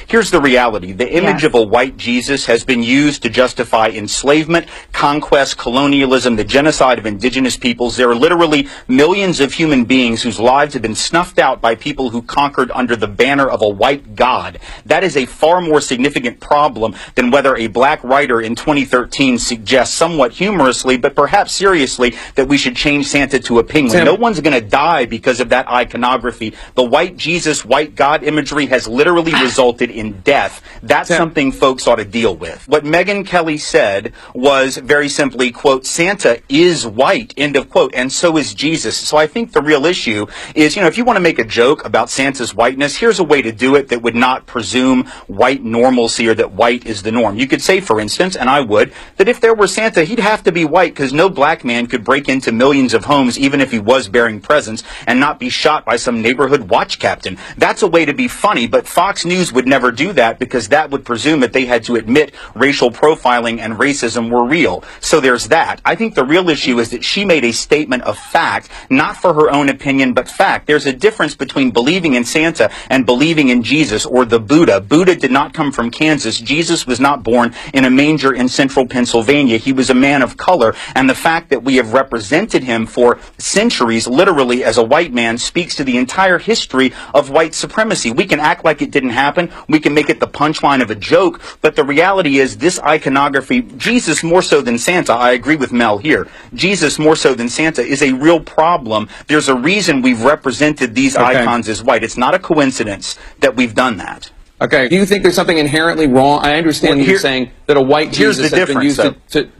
Here's the reality. The image of a white Jesus has been used to justify enslavement, conquest, colonialism, the genocide of indigenous peoples. There are literally millions of human beings whose lives have been snuffed out by people who conquered under the banner of a white god. That is a far more significant problem than whether a black writer in 2013 suggests somewhat humorously, but perhaps seriously, that we should change Santa to a penguin. Tim, no one's going to die because of that iconography. The white Jesus, white God imagery has literally resulted in death. That's something folks ought to deal with. What Megyn Kelly said was very simply, quote, Santa is white, end of quote, and so is Jesus. So I think the real issue is, if you want to make a joke about Santa's whiteness, here's a way to do it that would not presume white normalcy or that white is the norm. You could say, for instance, and I would, that if there were Santa, he'd have to be white because no black man could break into millions of homes even if he was bearing presents and not be shot by some neighborhood watch captain. That's a way to be funny, but Fox News would never do that because that would presume that they had to admit racial profiling and racism were real. So there's that. I think the real issue is that she made a statement of fact, not for her own opinion, but fact. There's a difference between believing in Santa and believing in Jesus or the Buddha. Buddha did not come from Kansas. Jesus was not born in a manger in central Pennsylvania. He was a man of color, and the fact that we have represented him for centuries, literally as a white man, speaks to the entire history of white supremacy. We can act like it didn't happen. We can make it the punchline of a joke, but the reality is this iconography, Jesus more so than Santa, I agree with Mel here, Jesus more so than Santa is a real problem. There's a reason we've represented these icons as white. It's not a coincidence that we've done that. Okay. Do you think there's something inherently wrong? I understand you're saying that a white Jesus has been used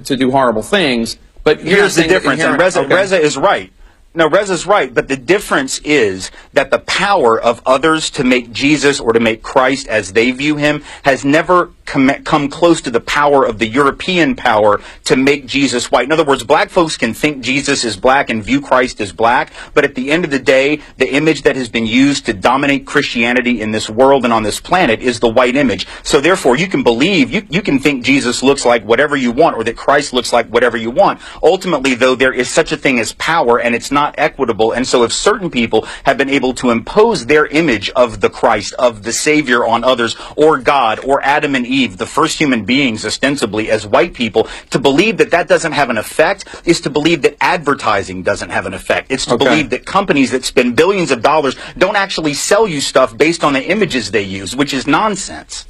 to do horrible things, but here's the difference, and Reza is right. No, Reza's right, but the difference is that the power of others to make Jesus or to make Christ as they view him has never come close to the power of the European power to make Jesus white. In other words, black folks can think Jesus is black and view Christ as black, but at the end of the day, the image that has been used to dominate Christianity in this world and on this planet is the white image. So therefore, you can believe, you can think Jesus looks like whatever you want or that Christ looks like whatever you want. Ultimately, though, there is such a thing as power, and it's not equitable. And so if certain people have been able to impose their image of the Christ, of the Savior on others, or God, or Adam and Eve, the first human beings ostensibly as white people, to believe that that doesn't have an effect is to believe that advertising doesn't have an effect. It's to believe that companies that spend billions of dollars don't actually sell you stuff based on the images they use, which is nonsense.